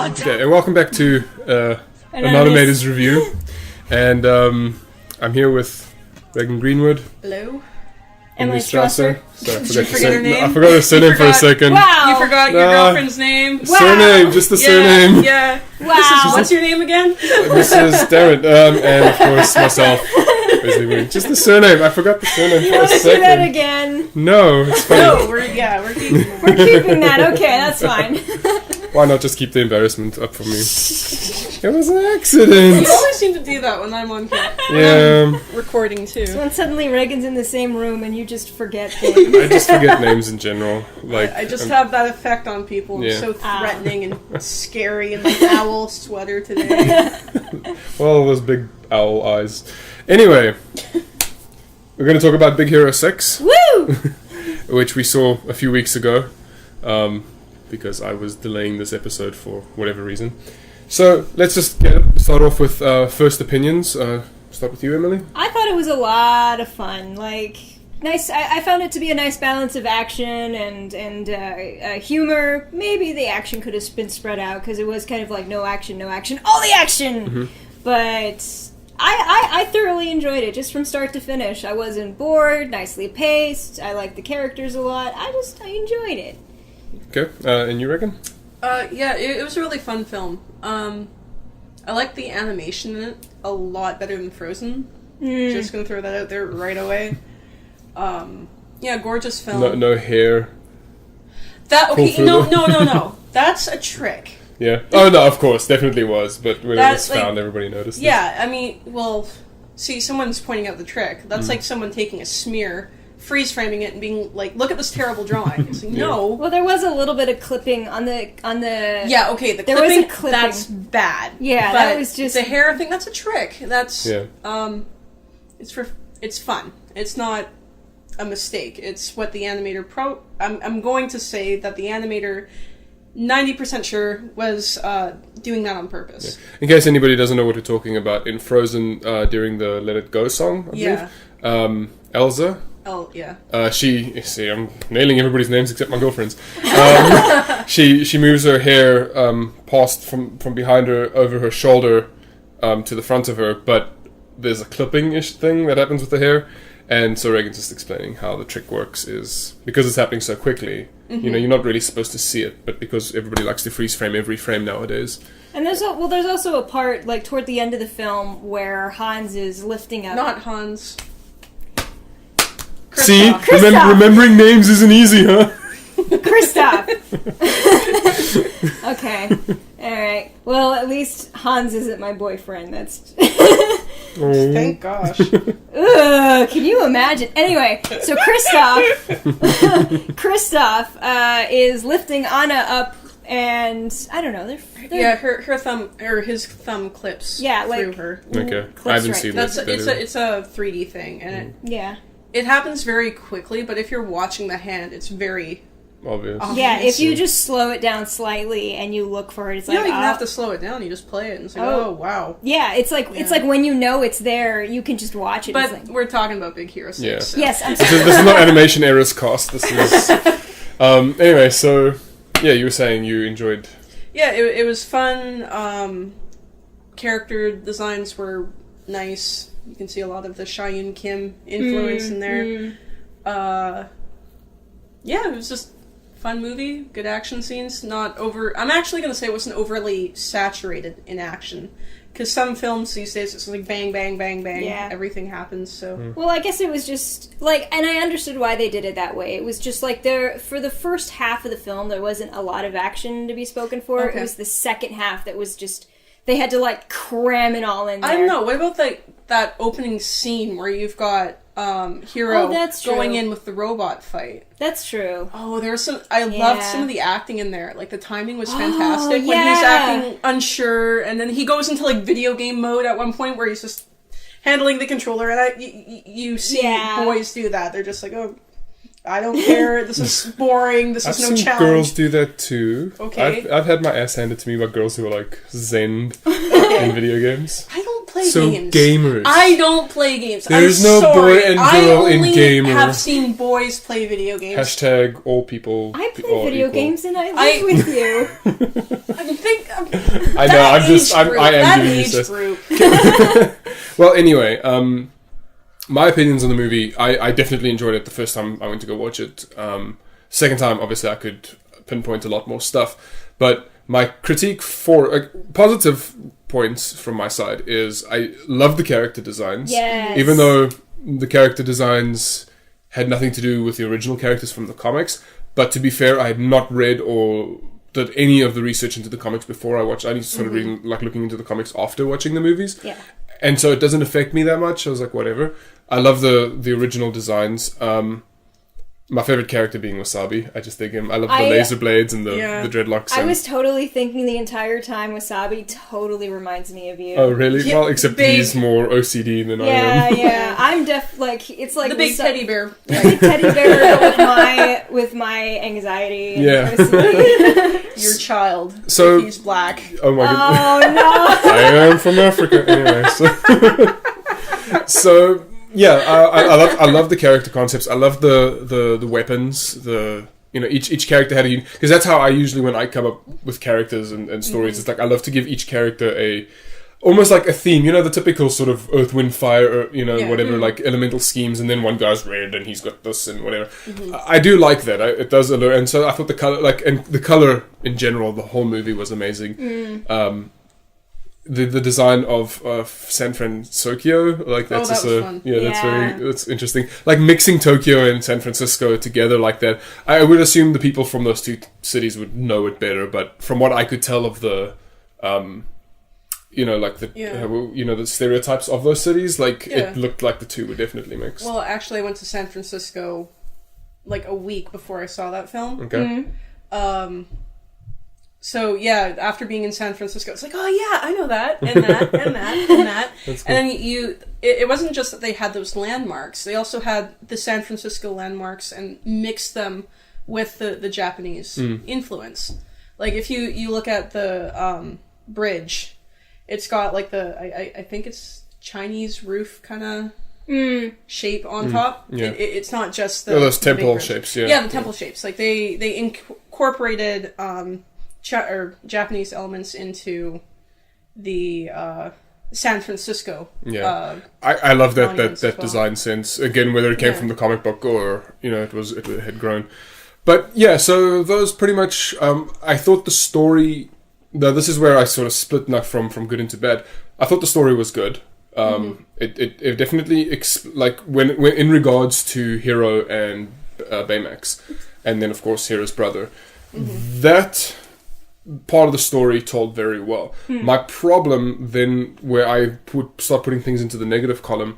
Okay, and welcome back to Anonymators review. And I'm here with Regan Greenwood. Hello. Emily Strasser. Sorry, Did you forget her name? I forgot her surname for a second. Wow. You forgot your girlfriend's name? Wow. Surname, just the surname. Yeah. Wow. What's your name again? Mrs. Darren, and of course myself. Wesley Boone. Just the surname. I forgot the surname for a second. Do that again. No, it's fine. No, we're keeping We're keeping that. Okay, that's fine. Why not just keep the embarrassment up for me? It was an accident. You always seem to do that when I'm on here. Yeah. Recording too. So when suddenly Reagan's in the same room and you just forget things. I just forget names in general. Like I just have that effect on people. I'm so threatening and scary in my owl sweater today. Well, those big owl eyes. Anyway, we're going to talk about Big Hero 6. Woo! Which we saw a few weeks ago. Because I was delaying this episode for whatever reason. So, let's just start off with first opinions. Start with you, Emily. I thought it was a lot of fun. Like, nice. I found it to be a nice balance of action and humor. Maybe the action could have been spread out because it was kind of like no action, all the action! Mm-hmm. But I thoroughly enjoyed it just from start to finish. I wasn't bored, nicely paced. I liked the characters a lot. I enjoyed it. Okay, and you, Regan? Yeah, it was a really fun film. I like the animation in it a lot better than Frozen. Just gonna throw that out there right away. Yeah, gorgeous film. No hair. No. That's a trick. Yeah. Oh, no, of course, definitely was. But when it was like, found, everybody noticed it. Yeah, I mean, well, see, someone's pointing out the trick. That's like someone taking a smear, freeze-framing it, and being like, look at this terrible drawing. It's like, no. Well, there was a little bit of clipping on the... Yeah, okay, the clipping, that's bad. Yeah, but that was just... the hair thing, that's a trick. That's... Yeah. It's fun. It's not a mistake. It's what the animator I'm going to say that the animator... 90% sure was doing that on purpose. Yeah. In case anybody doesn't know what we're talking about, in Frozen, during the Let It Go song, I believe, Elsa. Oh, yeah. I'm nailing everybody's names except my girlfriend's. She moves her hair past from behind her over her shoulder to the front of her, but there's a clipping-ish thing that happens with the hair. And so Regan's just explaining how the trick works is because it's happening so quickly. You know, you're not really supposed to see it, but because everybody likes to freeze frame every frame nowadays. And there's also a part like toward the end of the film where Hans is lifting up. Not Hans. See, remembering names isn't easy, huh? Kristoff. Okay. All right. Well, at least Hans isn't my boyfriend. That's. Thank gosh. Ugh, can you imagine? Anyway, so Kristoff is lifting Anna up, and I don't know. They're her thumb or his thumb clips. Through her. Okay, I haven't seen that. It's a 3D thing, and it happens very quickly. But if you're watching the hand, it's very obvious. Yeah, if you just slow it down slightly and you look for it, it's like... You don't even have to slow it down, you just play it and it's like, oh wow. Yeah, it's like when you know it's there, you can just watch it. But we're talking about Big Hero 6. Yeah. So. Yes, I'm sorry. This is not animation errors cost, this is... anyway, so, yeah, you were saying you enjoyed... Yeah, it was fun, character designs were nice, you can see a lot of the Cheyenne Kim influence in there. Yeah, it was just... fun movie, good action scenes, not over... I'm actually going to say it wasn't overly saturated in action. Because some films these days, it's like bang, bang, bang, bang, everything happens, so... Well, I guess it was just, like, and I understood why they did it that way. It was just, like, for the first half of the film, there wasn't a lot of action to be spoken for. Okay. It was the second half that was just... They had to, like, cram it all in there. I don't know, what about, like, that opening scene where you've got... Hero going in with the robot fight. That's true. Oh, there's some... I loved some of the acting in there. Like, the timing was fantastic. When he's acting unsure, and then he goes into, like, video game mode at one point where he's just handling the controller, and you see boys do that. They're just like, oh, I don't care. This is boring. This is no challenge. I've seen girls do that, too. Okay. I've had my ass handed to me by girls who are, like, zen in video games. I don't play So games. gamers. I don't play games. There's I'm no sorry. boy and girl in gamer. I only have seen boys play video games. Hashtag all people. I play are video equal. games and I live with you. I know. I am giving you this. Group. Well, anyway, my opinions on the movie. I definitely enjoyed it the first time I went to go watch it. Second time, obviously, I could pinpoint a lot more stuff. But my critique for positive points from my side is I love the character designs. Yes. Even though the character designs had nothing to do with the original characters from the comics. But to be fair, I had not read or did any of the research into the comics before I watched. I started reading, looking into the comics after watching the movies. Yeah. And so it doesn't affect me that much. I was like, whatever. I love the original designs. My favorite character being Wasabi. I just think him. I love the laser blades and the dreadlocks. I was totally thinking the entire time Wasabi totally reminds me of you. Oh, really? Yeah, Well, except he's more OCD than I am. Yeah. I'm it's like the big teddy bear. The big teddy bear with my anxiety and OCD. Your child. So he's black. Oh my goodness. Oh no. I am from Africa. Anyway, so yeah, I love the character concepts. I love the weapons. Each character had because that's how I usually when I come up with characters and stories. It's like I love to give each character almost like a theme. The typical sort of Earth, Wind, Fire, or whatever, like elemental schemes, and then one guy's red and he's got this and whatever. I do like that. It does allure, and so I thought the color, and the color in general, the whole movie was amazing. The design of San Francisco, like that's that was fun. That's interesting. Like mixing Tokyo and San Francisco together like that. I would assume the people from those two cities would know it better, but from what I could tell of the, the stereotypes of those cities, it looked like the two were definitely mixed. Well, actually, I went to San Francisco like a week before I saw that film. Okay. So yeah, after being in San Francisco, it's like, oh yeah, I know that, and that, and that, and that. That's cool. And then it wasn't just that they had those landmarks; they also had the San Francisco landmarks and mixed them with the Japanese influence. Like if you look at the bridge, it's got like I think it's Chinese roof kind of shape on top. Yeah. It's not just those temple big shapes. Yeah, the temple shapes. Like they incorporated Japanese elements into the San Francisco. Yeah, I love that well. design sense. Again, whether it came from the comic book or it had grown. But yeah, so those pretty much. I thought the story. This is where I sort of split from good into bad. I thought the story was good. It definitely when in regards to Hero and Baymax, and then of course Hero's brother. That part of the story told very well. My problem then, where I start putting things into the negative column,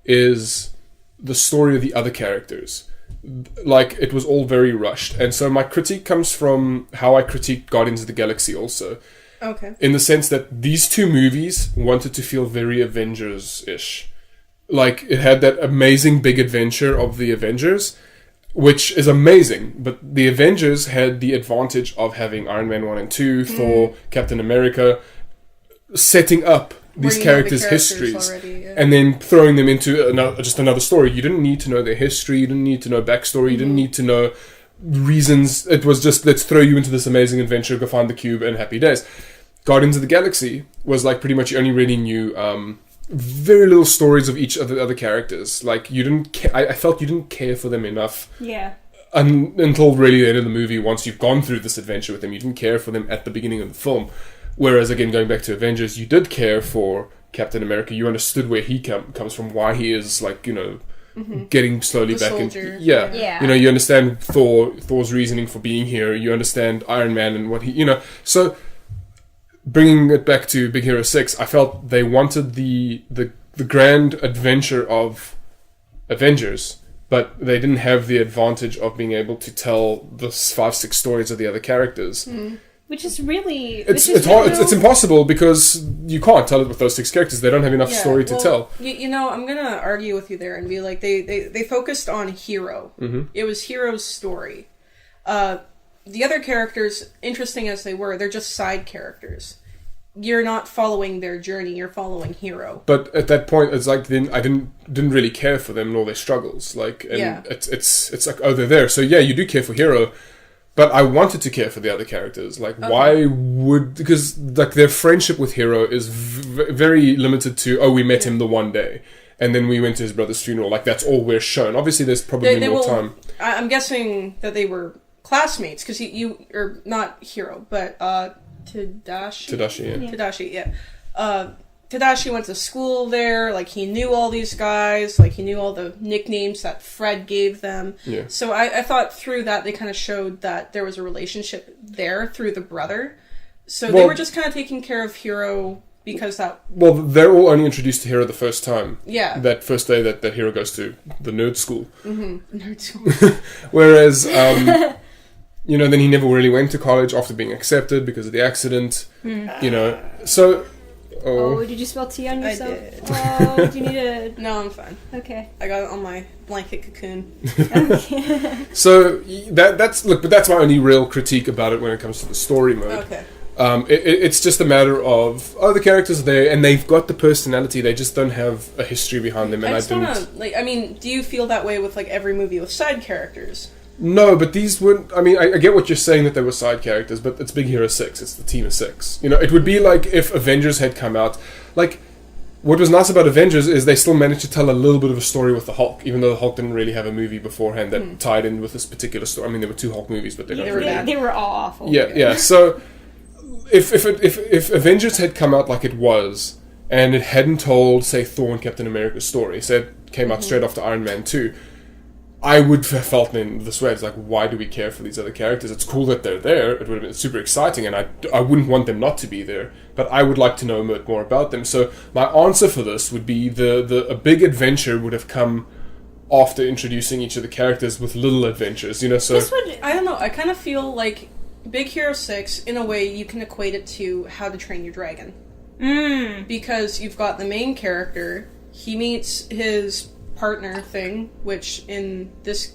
is the story of the other characters. Like, it was all very rushed. And so my critique comes from how I critiqued Guardians of the Galaxy also. Okay. In the sense that these two movies wanted to feel very Avengers-ish. Like, it had that amazing big adventure of the Avengers, which is amazing, but the Avengers had the advantage of having Iron Man 1 and 2, Thor, Captain America, setting up these characters' histories, already, and then throwing them into another story. You didn't need to know their history, you didn't need to know backstory, you didn't need to know reasons. It was just, let's throw you into this amazing adventure, go find the cube, and happy days. Guardians of the Galaxy was like pretty much you only really knew very little stories of each of the other characters. Like, you didn't I felt you didn't care for them enough. Yeah. Until really the end of the movie, once you've gone through this adventure with them, you didn't care for them at the beginning of the film. Whereas, again, going back to Avengers, you did care for Captain America. You understood where he comes from, why he is, getting slowly back into... Yeah. You understand Thor's reasoning for being here. You understand Iron Man and what he... So, bringing it back to Big Hero 6, I felt they wanted the grand adventure of Avengers, but they didn't have the advantage of being able to tell the 5-6 stories of the other characters. Which is really... It's hard. It's impossible because you can't tell it with those 6 characters. They don't have enough story to tell. I'm going to argue with you there and be like, they focused on Hero. It was Hero's story. The other characters, interesting as they were, they're just side characters. you're not following their journey, you're following Hero. But at that point, it's like then I didn't really care for them and all their struggles. Like, and it's like, oh, they're there. So yeah, you do care for Hero, but I wanted to care for the other characters. Like, why would, because like their friendship with Hero is very limited to, oh, we met him the one day, and then we went to his brother's funeral. Like, that's all we're shown. Obviously, there's probably more time. I'm guessing that they were classmates because you or not Hero, but Tadashi, yeah. Tadashi went to school there, like, he knew all these guys, like, he knew all the nicknames that Fred gave them. Yeah. So I thought through that they kind of showed that there was a relationship there through the brother. So they were just kind of taking care of Hero because that... Well, they're all only introduced to Hero the first time. Yeah. That first day that Hero goes to the nerd school. Mm-hmm. Nerd school. Whereas... you know, then he never really went to college after being accepted because of the accident. You know, so... Oh, did you spell tea on yourself? I did. Oh, do you need a... No, I'm fine. Okay. I got it on my blanket cocoon. Okay. So, that's my only real critique about it when it comes to the story mode. Okay. It's just a matter of, the characters are there and they've got the personality, they just don't have a history behind them. And I mean, do you feel that way with, like, every movie with side characters? No, but these weren't... I mean, I get what you're saying that they were side characters, but it's Big Hero 6. It's the team of 6. You know, it would be like if Avengers had come out. Like, what was nice about Avengers is they still managed to tell a little bit of a story with the Hulk, even though the Hulk didn't really have a movie beforehand that tied in with this particular story. I mean, there were 2 Hulk movies, but they were all awful. Yeah. So, if Avengers had come out like it was, and it hadn't told, say, Thor and Captain America's story, so it came out straight after Iron Man 2... I would have felt in the sweat. It's like, why do we care for these other characters? It's cool that they're there. It would have been super exciting, and I wouldn't want them not to be there. But I would like to know more about them. So my answer for this would be a big adventure would have come after introducing each of the characters with little adventures. You know, so I don't know. I kind of feel like Big Hero 6, in a way, you can equate it to How to Train Your Dragon. Because you've got the main character. He meets his partner thing, which in this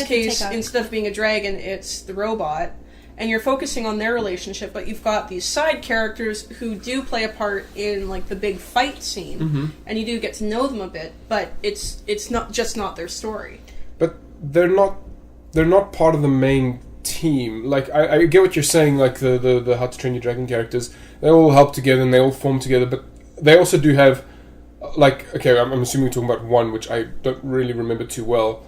case, instead of being a dragon, it's the robot, and you're focusing on their relationship, but you've got these side characters who do play a part in, like, the big fight scene, and you do get to know them a bit, but it's not their story. But they're not part of the main team. Like, I get what you're saying, like the How to Train Your Dragon characters, they all help together and they all form together, but they also do have, like, okay, I'm assuming we're talking about one, which I don't really remember too well,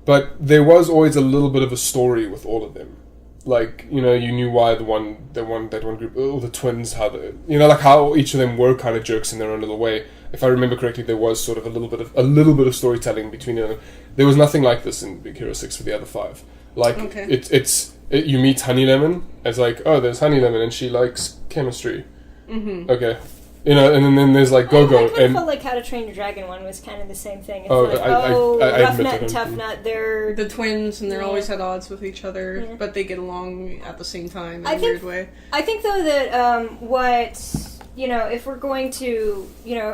but there was always a little bit of a story with all of them. Like, you know, you knew why that one group, all the twins, how like how each of them were kind of jerks in their own little way. If I remember correctly, there was sort of a little bit of storytelling between them. There was nothing like this in Big Hero 6 for the other 5. Like, you meet Honey Lemon, it's like, oh, there's Honey Lemon and she likes chemistry. Okay. You know, and then there's like Go-Go. I kind of felt like How to Train Your Dragon one was kind of the same thing. It's Rough Nut and Tough Nut, they're... The twins, and they're always at odds with each other, but they get along at the same time in a weird way. I think, though, that if we're going to,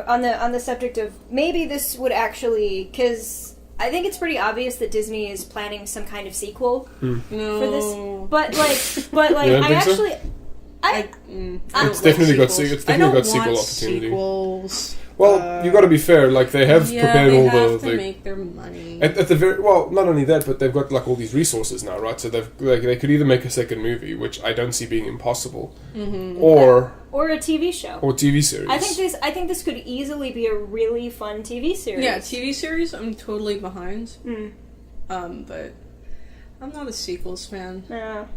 on the subject of maybe this would actually... Because I think it's pretty obvious that Disney is planning some kind of sequel for this. But I actually... It's definitely got sequel opportunity. Sequels. Well, you got to be fair. Like, they have prepared all the. They have to make their money. At the very not only that, but they've got like all these resources now, right? So they could either make a second movie, which I don't see being impossible, or a TV show or TV series. I think this could easily be a really fun TV series. Yeah, TV series. I'm totally behind. But I'm not a sequels fan. Not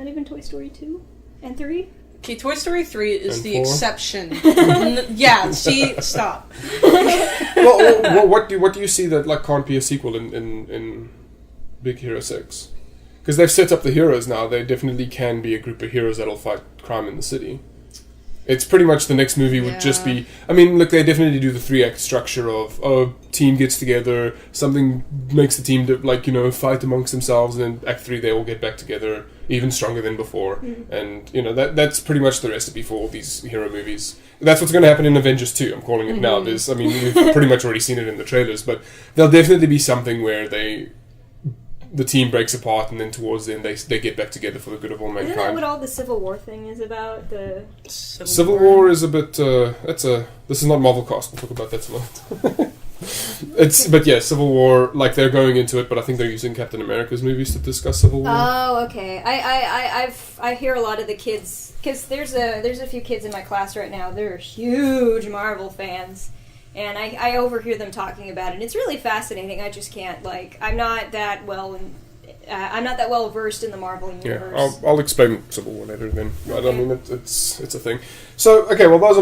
even Toy Story 2. And 3? Okay, Toy Story 3 is and the 4? Exception. Stop. Well, what do you see that like can't be a sequel in Big Hero 6? Because they've set up the heroes now. They definitely can be a group of heroes that'll fight crime in the city. It's pretty much the next movie would just be... I mean, look, they definitely do the 3-act structure of, team gets together, something makes the team, fight amongst themselves, and then Act 3 they all get back together, even stronger than before. And, that's pretty much the recipe for all these hero movies. That's what's going to happen in Avengers 2, I'm calling it now. We've pretty much already seen it in the trailers, but there'll definitely be something where they the team breaks apart, and then towards the end they get back together for the good of all mankind. Isn't that what all the Civil War thing is about? The Civil War is a bit. This is not Marvel cast. We'll talk about that tonight. But yeah, Civil War. Like they're going into it, but I think they're using Captain America's movies to discuss Civil War. Oh, okay. I hear a lot of the kids, because there's a few kids in my class right now. They're huge Marvel fans. And I overhear them talking about it, and it's really fascinating. I just can't, I'm not that well versed in the Marvel universe. Yeah, I'll explain Civil War later then. But I mean, it's a thing. So okay, well those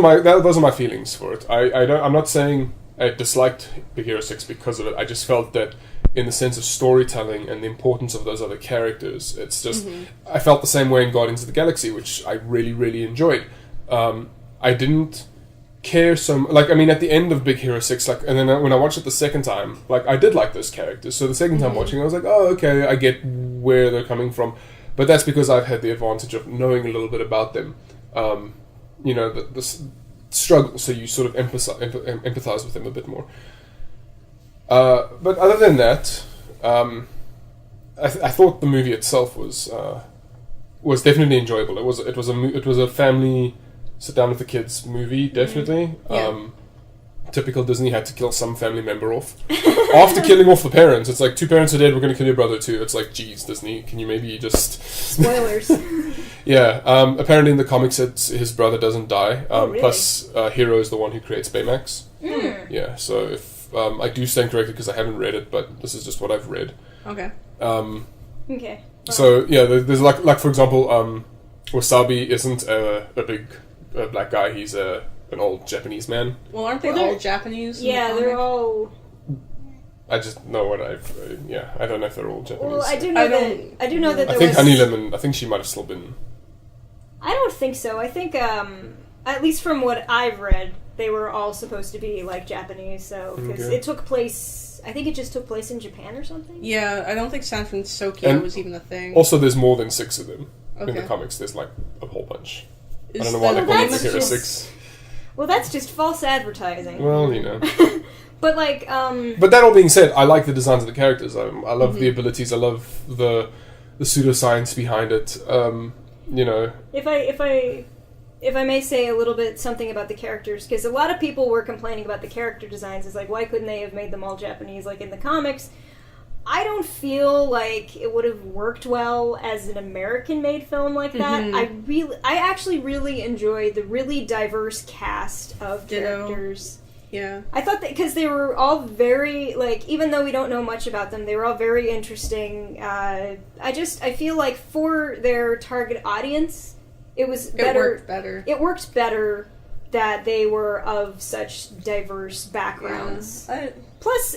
are my feelings for it. I'm not saying I disliked Big Hero 6 because of it. I just felt that in the sense of storytelling and the importance of those other characters, it's just I felt the same way in Guardians of the Galaxy, which I really really enjoyed. I didn't care so at the end of Big Hero 6, and then when I watched it the second time, I did like those characters. So the second time watching, I was like, oh, okay, I get where they're coming from, but that's because I've had the advantage of knowing a little bit about them. The struggle, so you sort of empathize with them a bit more. But other than that, I thought the movie itself was definitely enjoyable. It was a family sit down with the kids movie, definitely. Yeah. Typical Disney had to kill some family member off. After killing off the parents, it's like, 2 parents are dead, we're going to kill your brother too. It's like, geez, Disney, can you maybe just... Spoilers. Yeah, apparently in the comics his brother doesn't die. Really? Plus, Hero is the one who creates Baymax. Mm. Yeah, so if I do stand corrected because I haven't read it, but this is just what I've read. Okay. Okay. So, yeah, there's for example, Wasabi isn't a big... black guy, he's an old Japanese man. Well, aren't they all Japanese? Yeah, they're all... I just know what I don't know if they're all Japanese. Well, I do know that there I think was... Honey Lemon, I think she might have still been... I don't think so. I think, at least from what I've read, they were all supposed to be, Japanese, so... Because it took place... I think it just took place in Japan or something? Yeah, I don't think San Francisco was even a thing. Also, there's more than 6 of them. Okay. In the comics, there's, a whole bunch. I Is don't know why the- they call it that's Big Hero just- 6. Well, that's just false advertising. Well, But, But that all being said, I like the designs of the characters. I love the abilities. I love the pseudoscience behind it. If I may say a little bit something about the characters, because a lot of people were complaining about the character designs. It's like, why couldn't they have made them all Japanese like in the comics? I don't feel like it would have worked well as an American-made film like that. I actually really enjoyed the really diverse cast of characters. Yeah. I thought that because they were all very, even though we don't know much about them, they were all very interesting. I feel like for their target audience, it was better. It worked better that they were of such diverse backgrounds. Yeah. Plus,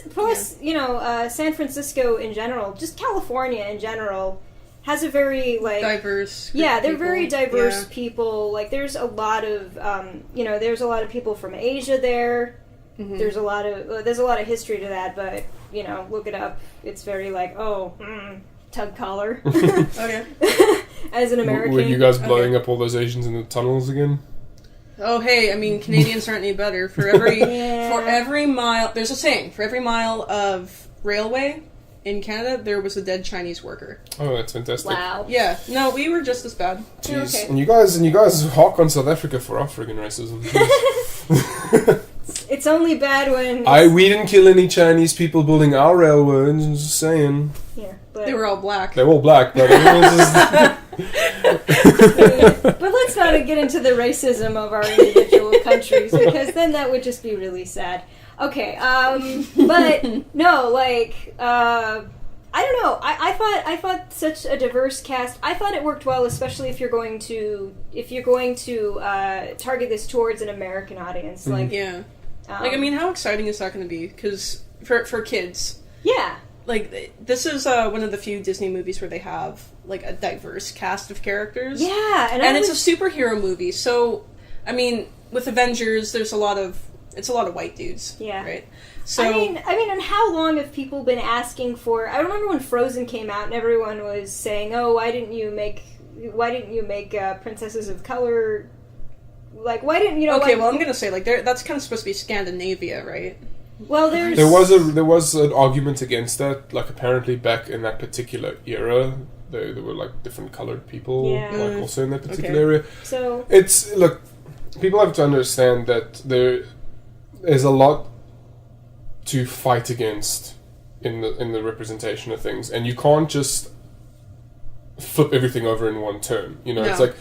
San Francisco in general, just California in general, has a very diverse. Yeah, they're very diverse people. There's a lot of there's a lot of people from Asia there. Mm-hmm. There's a lot of history to that, but look it up. It's very tug collar. Okay. As an American, Were you guys blowing up all those Asians in the tunnels again? Oh, hey, I mean, Canadians aren't any better. For every mile, there's a saying, for every mile of railway in Canada, there was a dead Chinese worker. Oh, that's fantastic. Wow. Yeah, no, we were just as bad. Jeez. Okay. And you guys hawk on South Africa for our friggin' racism. It's only bad when... We didn't kill any Chinese people building our railroads, I'm just saying. Yeah, but... They were all black. They're all black, but But let's not get into the racism of our individual countries, because then that would just be really sad. Okay, but no, I don't know. I thought such a diverse cast. I thought it worked well, especially if you're going to target this towards an American audience. Yeah. How exciting is that going to be? Because for kids. Yeah. This is one of the few Disney movies where they have a diverse cast of characters. Yeah, and it's a superhero movie. So, with Avengers, it's a lot of white dudes. Yeah. Right. So and how long have people been asking for? I remember when Frozen came out, and everyone was saying, "Oh, why didn't you make princesses of color? Why didn't you know?" Okay, well, I'm gonna say that's kind of supposed to be Scandinavia, right? Well, there was an argument against that. Like apparently back in that particular era, there were like different colored people, like also in that particular area. So look, people have to understand that there is a lot to fight against in the representation of things, and you can't just flip everything over in one term. You know, it's like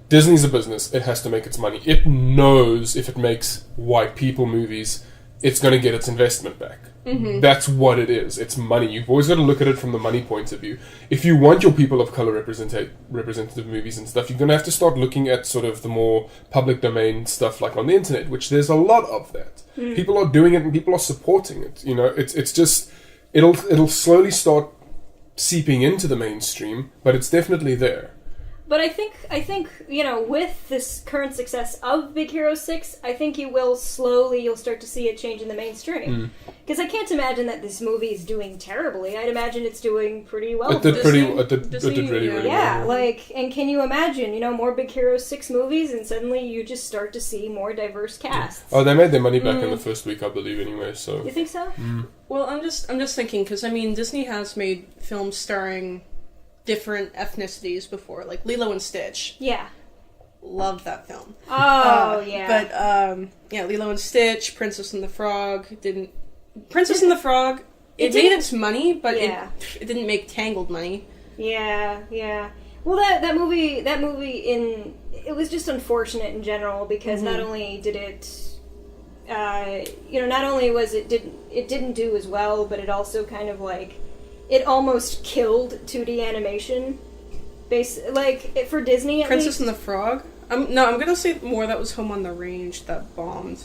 Disney's a business; it has to make its money. It knows if it makes white people movies, it's going to get its investment back. Mm-hmm. That's what it is. It's money. You've always got to look at it from the money point of view. If you want your people of color representative movies and stuff, you're going to have to start looking at sort of the more public domain stuff, like on the internet, which there's a lot of that. Mm. People are doing it and people are supporting it. You know, it's just it'll slowly start seeping into the mainstream, but it's definitely there. But I think with this current success of Big Hero 6, I think you'll start to see it change in the mainstream. Because I can't imagine that this movie is doing terribly. I'd imagine it's doing pretty well. It did really well. Yeah, and can you imagine, more Big Hero 6 movies, and suddenly you just start to see more diverse casts. Oh, they made their money back in the first week, I believe, anyway. So you think so? Well, I'm just thinking, because Disney has made films starring different ethnicities before, like Lilo and Stitch. Yeah. Loved that film. Oh, yeah. But, Lilo and Stitch, Princess and the Frog, Princess and the Frog, it made its money, but it didn't make Tangled money. Yeah. Well, that movie, it was just unfortunate in general, because not only did it, not only was it didn't do as well, but it also kind of it almost killed 2D animation, for Disney at Princess least. and the Frog? I'm gonna say more that was Home on the Range that bombed.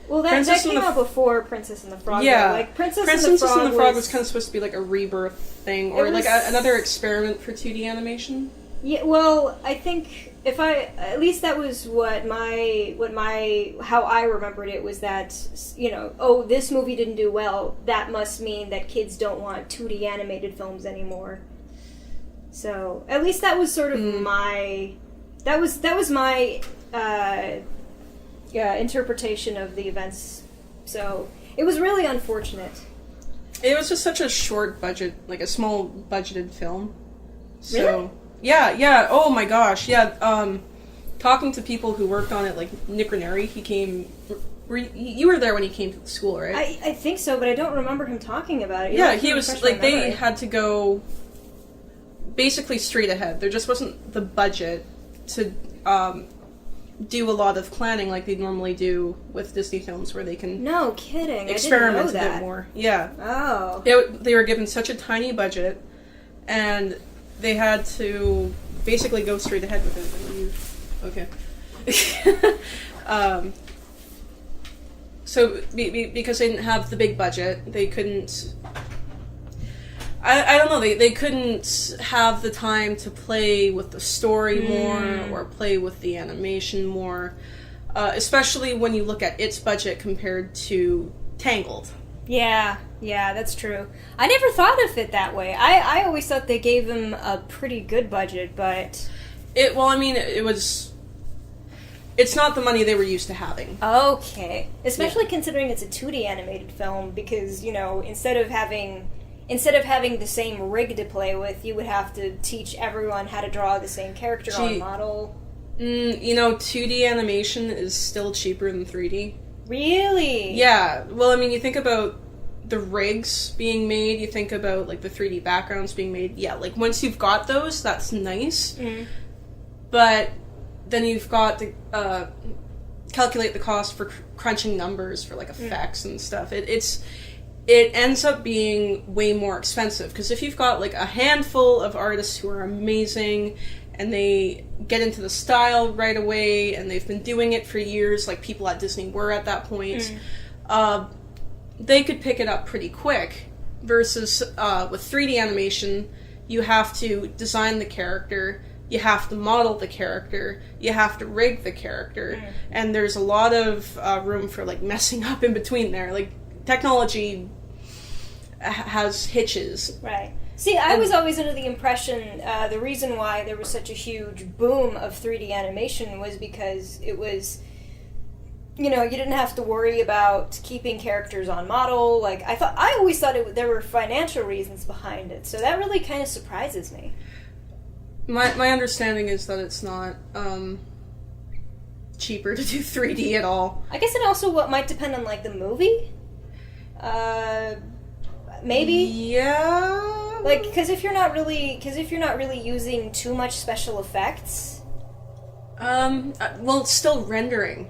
Well, that came out before Princess and the Frog. Yeah. Though. Princess and the Frog was kind of supposed to be like a rebirth thing, or another experiment for 2D animation. Yeah, well, I think at least that was how I remembered it, was that, this movie didn't do well, that must mean that kids don't want 2D animated films anymore. So, at least that was sort of my interpretation of the events. So, it was really unfortunate. It was just such a short budget, like a small budgeted film. So, really? Yeah, oh my gosh, yeah, talking to people who worked on it, like Nick Ranieri, he came, you were there when he came to the school, right? I think so, but I don't remember him talking about it. Yeah, he was, they had to go basically straight ahead. There just wasn't the budget to do a lot of planning like they normally do with Disney films, where they can no kidding experiment I didn't know that. A bit more. Yeah. Oh. They were given such a tiny budget, and they had to basically go straight ahead with it. Okay. So because they didn't have the big budget, they couldn't. I don't know. They couldn't have the time to play with the story more, or play with the animation more, especially when you look at its budget compared to Tangled. Yeah, that's true. I never thought of it that way. I always thought they gave them a pretty good budget, but it was. It's not the money they were used to having. Okay, especially considering it's a 2D animated film, because instead of having the same rig to play with, you would have to teach everyone how to draw the same character on model. 2D animation is still cheaper than 3D. Really? Yeah. Well, you think about the rigs being made, you think about, the 3D backgrounds being made. Yeah, once you've got those, that's nice. Mm. But then you've got to calculate the cost for crunching numbers for, effects and stuff. It ends up being way more expensive, because if you've got a handful of artists who are amazing and they get into the style right away and they've been doing it for years, like people at Disney were at that point, they could pick it up pretty quick, versus with 3D animation, you have to design the character, you have to model the character, you have to rig the character, and there's a lot of room for messing up in between there. Technology has hitches. Right. See, I was always under the impression the reason why there was such a huge boom of 3D animation was because it was, you didn't have to worry about keeping characters on model. Like, I always thought there were financial reasons behind it, so that really kind of surprises me. My understanding is that it's not cheaper to do 3D at all. I guess it also might depend on, like, the movie. Maybe. Yeah. Like, because if you're not really using too much special effects. Well, it's still rendering.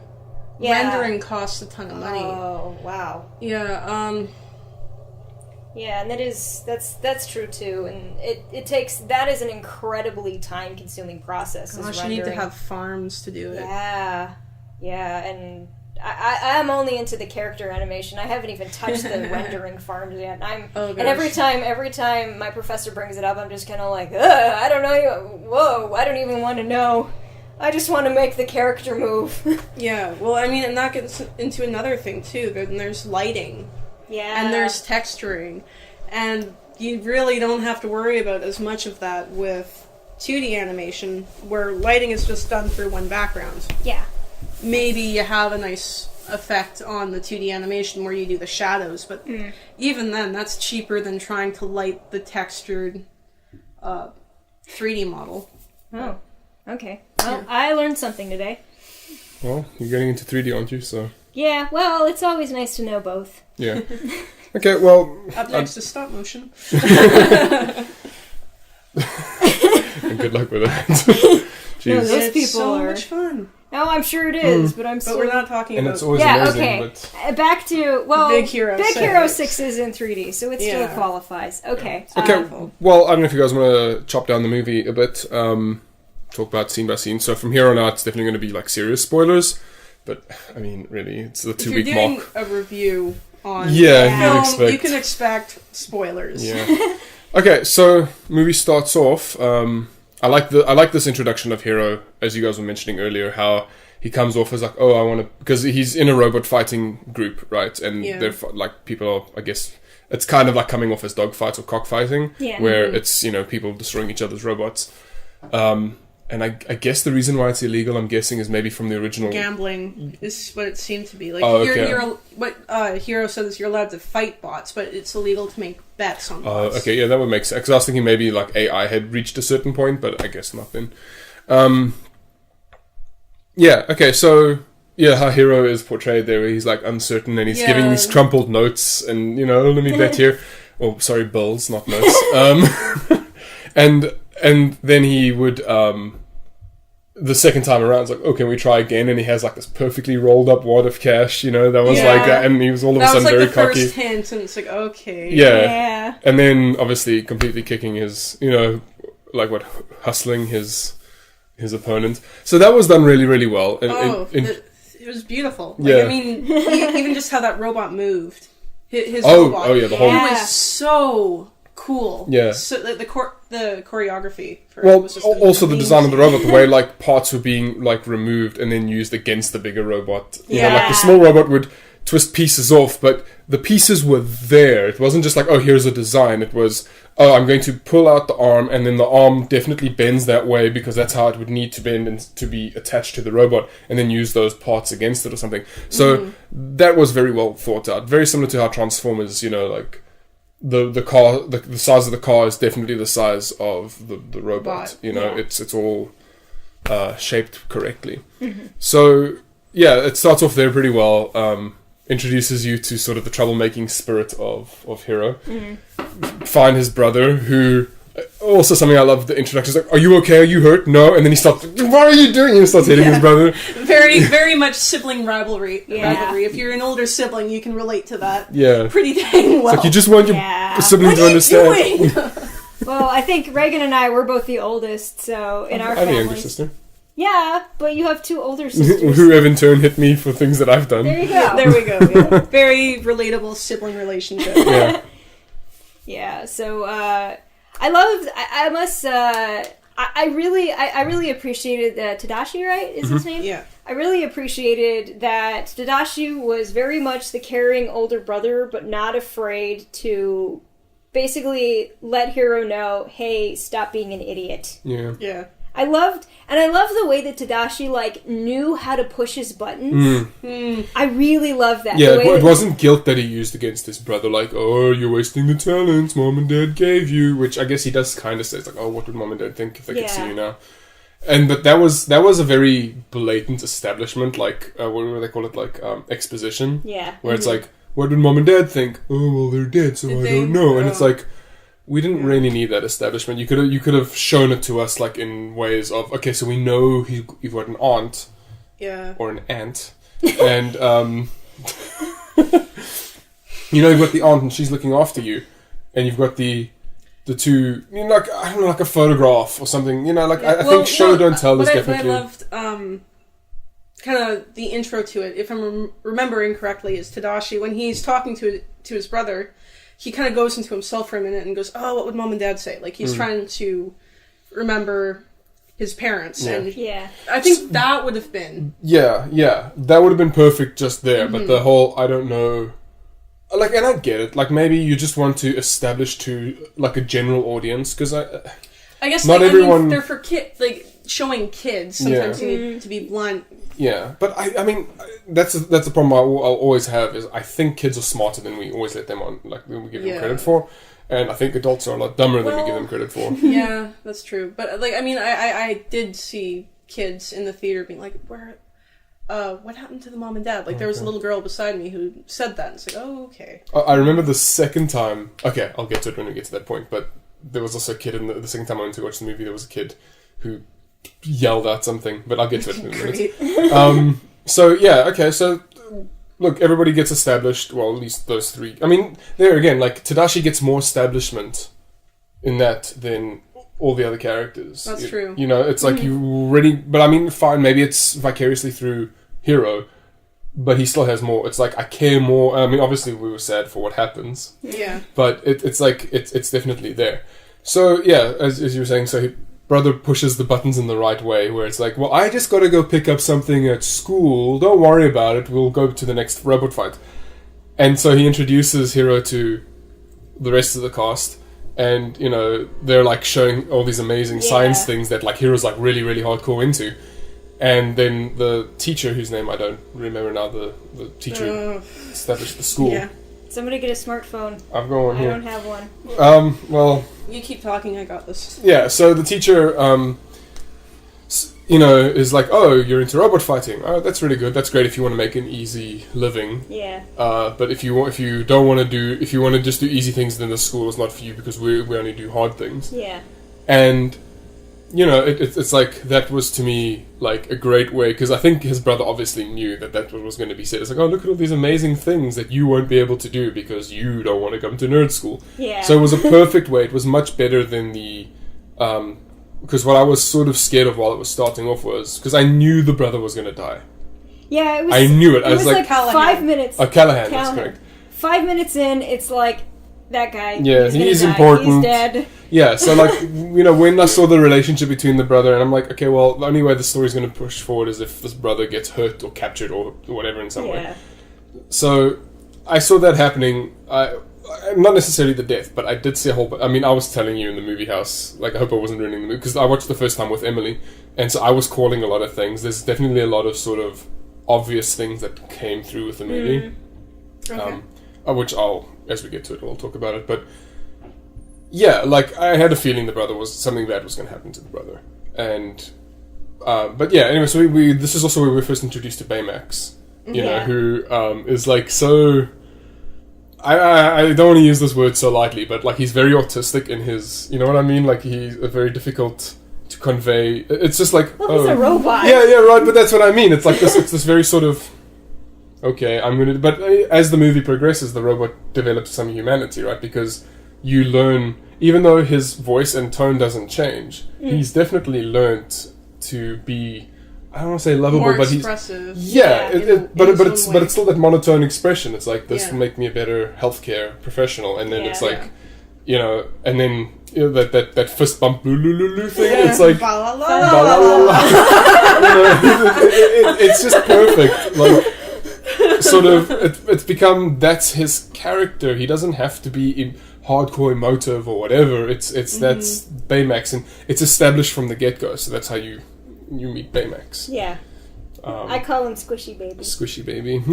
Yeah. Rendering costs a ton of money. Oh, wow. Yeah. Yeah, and that's true too, and that is an incredibly time-consuming process. Gosh, you need to have farms to do it. Yeah, and I'm only into the character animation. I haven't even touched the rendering farms yet. And every time my professor brings it up, I'm just kind of like, I don't know. Whoa, I don't even want to know. I just want to make the character move. Yeah, well, I mean, and that gets into another thing too. There's lighting. Yeah. And there's texturing. And you really don't have to worry about as much of that with 2D animation, where lighting is just done through one background. Yeah. Maybe you have a nice effect on the 2D animation where you do the shadows, but even then, that's cheaper than trying to light the textured 3D model. Oh, okay. Well, I learned something today. Well, you're getting into 3D, aren't you? So. Yeah, well, it's always nice to know both. Yeah. Okay, well... Up next is stop motion. And good luck with that. Jeez. No, those It's people so are... much fun. Oh, I'm sure it is, but I'm But still... we're not talking And about... it's always Yeah, amazing, okay. but... Back to... Well, Big Hero 6. Hero 6 is in 3D, so it still Yeah. qualifies. Okay. Okay, well, I don't know if you guys want to chop down the movie a bit, talk about scene by scene. So from here on out, it's definitely going to be, like, serious spoilers. But, I mean, really, it's the 2-week If you're doing mark. a review on Yeah, film, you can expect spoilers. Yeah. Okay, so movie starts off. I like this introduction of Hero, as you guys were mentioning earlier, how he comes off as like, oh, I want to, because he's in a robot fighting group, right? And they're like people are, I guess, it's kind of like coming off as dogfights or cockfighting, where it's people destroying each other's robots. And I guess the reason why it's illegal, I'm guessing, is maybe from the original... Gambling is what it seemed to be. Like, what Hero says, you're allowed to fight bots, but it's illegal to make bets on bots. Okay, yeah, that would make sense. Because I was thinking maybe like AI had reached a certain point, but I guess not then. Yeah, okay, so... Yeah, how Hero is portrayed there, where he's like uncertain and he's giving these crumpled notes and, let me bet here. Oh, sorry, bills, not notes. And then he would... the second time around, it's like, oh, can we try again? And he has like this perfectly rolled up wad of cash, that was like, and he was all of a sudden very cocky. That was like the first hint, and it's like, okay. Yeah. And then obviously completely kicking his, hustling his opponent. So that was done really, really well. It was beautiful. Yeah. I mean, even just how that robot moved. His robot. Oh, yeah, the whole... It was so... cool. Yeah. So the choreography for well, it was just also the design of the robot, the way like parts were being like removed and then used against the bigger robot. Like the small robot would twist pieces off, but the pieces were there. It wasn't just like, oh, here's a design. It was, oh, I'm going to pull out the arm, and then the arm definitely bends that way because that's how it would need to bend and to be attached to the robot, and then use those parts against it or something. So that was very well thought out. Very similar to how Transformers, like. The car, the size of the car is definitely the size of the robot. It's all shaped correctly. So it starts off there pretty well. Introduces you to sort of the troublemaking spirit of Hero. Find his brother, who also something I love. The introduction is like, "Are you okay? Are you hurt? No." And then he starts, "What are you doing?" And he starts hitting his brother. Very, very much sibling rivalry. If you're an older sibling, you can relate to that. Yeah, pretty dang well. It's like you just want your sibling to understand. What are you doing? Well, I think Regan and I were both the oldest, so in our family. I have a younger sister. Yeah, but you have two older sisters. Who have in turn hit me for things that I've done. There you go. There we go. Yeah. Very relatable sibling relationship. Yeah. Yeah. So I really appreciated Tadashi, right? Is his name? Yeah. I really appreciated that Tadashi was very much the caring older brother, but not afraid to basically let Hero know, hey, stop being an idiot. Yeah. Yeah. I love the way that Tadashi like knew how to push his buttons. I really love that. Yeah, it wasn't guilt that he used against his brother, like, oh, you're wasting the talents Mom and Dad gave you, which I guess he does kind of say, it's like, oh, what would Mom and Dad think if they could see you now? But that was a very blatant establishment, like, what do they call it, like, exposition? Yeah. Where it's like, what would Mom and Dad think? Oh, well, they're dead, so I don't know. And it's like, we didn't really need that establishment. You could have shown it to us, like, in ways of, okay, so we know you've got an aunt. Yeah. Or an aunt. And, you've got the aunt and she's looking after you. And you've got the two, like, I don't know, like a photograph or something. Like, I think show, don't tell is definitely... What I loved, kind of the intro to it, if I'm remembering correctly, is Tadashi, when he's talking to his brother, he kind of goes into himself for a minute and goes, oh, what would Mom and Dad say? Like, he's trying to remember his parents. Yeah. And I think that would have been... Yeah. That would have been perfect just there. But the whole, I don't know... Like, and I get it. Like, maybe you just want to establish to, like, a general audience, because I guess, not everyone... they're for kids, like, showing kids. Sometimes you need to be blunt. Yeah, but I mean, that's the problem I'll always have, is I think kids are smarter than we always let them on, like, than we give them credit for. And I think adults are a lot dumber than we give them credit for. Yeah, that's true. But, like, I mean, I did see kids in the theater being like, what happened to the mom and dad? Like, there was a little girl beside me who said that. And it's like, oh, okay. I remember the second time... Okay, I'll get to it when we get to that point. But there was also a kid in the second time I went to watch the movie, there was a kid who yelled out something. But I'll get to it in a minute. So, yeah, okay. So, look, everybody gets established. Well, at least those three. I mean, there again, like, Tadashi gets more establishment in that than... all the other characters. That's true. It's like you already... But I mean, fine, maybe it's vicariously through Hiro, but he still has more. It's like, I care more. I mean, obviously we were sad for what happens. Yeah. But it's like, it's definitely there. So, yeah, as you were saying, so his brother pushes the buttons in the right way, where it's like, well, I just gotta go pick up something at school. Don't worry about it. We'll go to the next robot fight. And so he introduces Hiro to the rest of the cast. And, they're, like, showing all these amazing science things that, like, Hiro's, like, really, really hardcore into. And then the teacher, whose name I don't remember now, the teacher who established the school. Yeah. Somebody get a smartphone. I've got one here. I don't have one. Well... You keep talking, I got this. Yeah, so the teacher, is like, oh, you're into robot fighting. Oh, that's really good. That's great if you want to make an easy living. Yeah. But if you want to just do easy things, then the school is not for you, because we only do hard things. Yeah. And it's like, that was to me like a great way, because I think his brother obviously knew that was going to be said. It's like, oh, look at all these amazing things that you won't be able to do because you don't want to come to nerd school. Yeah. So it was a perfect way. It was much better than the because what I was sort of scared of while it was starting off was, because I knew the brother was going to die. Yeah, it was. I knew it. I was like 5 minutes. Oh, Callahan, that's correct. 5 minutes in, it's like, that guy. Yeah, he's important. He's dead. Yeah, so like, when I saw the relationship between the brother, and I'm like, okay, well, the only way the story's going to push forward is if this brother gets hurt or captured or whatever in some way. So I saw that happening. Not necessarily the death, but I did see a whole... I mean, I was telling you in the movie house, like, I hope I wasn't ruining the movie, because I watched the first time with Emily, and so I was calling a lot of things. There's definitely a lot of sort of obvious things that came through with the movie. Okay. Which as we get to it, we'll talk about it, but yeah, like, I had a feeling something bad was going to happen to the brother. And, but yeah, anyway, so this is also where we were first introduced to Baymax, who is like so... I don't want to use this word so lightly, but like, he's very autistic in his, you know what I mean? Like, he's very difficult to convey. It's just like, he's a robot. Yeah, right, but that's what I mean. It's like this very sort of, okay, but as the movie progresses, the robot develops some humanity, right? Because you learn, even though his voice and tone doesn't change, he's definitely learned to be, I don't want to say lovable, more but expressive. But it's still that monotone expression. It's like, this will make me a better healthcare professional, and then it's like, and then that fist bump thing. It's like, it's just perfect. Like, sort of it's become that's his character. He doesn't have to be hardcore emotive or whatever. It's that's Baymax, and it's established from the get-go. So that's how you meet Baymax. Yeah. I call him Squishy Baby. Squishy Baby.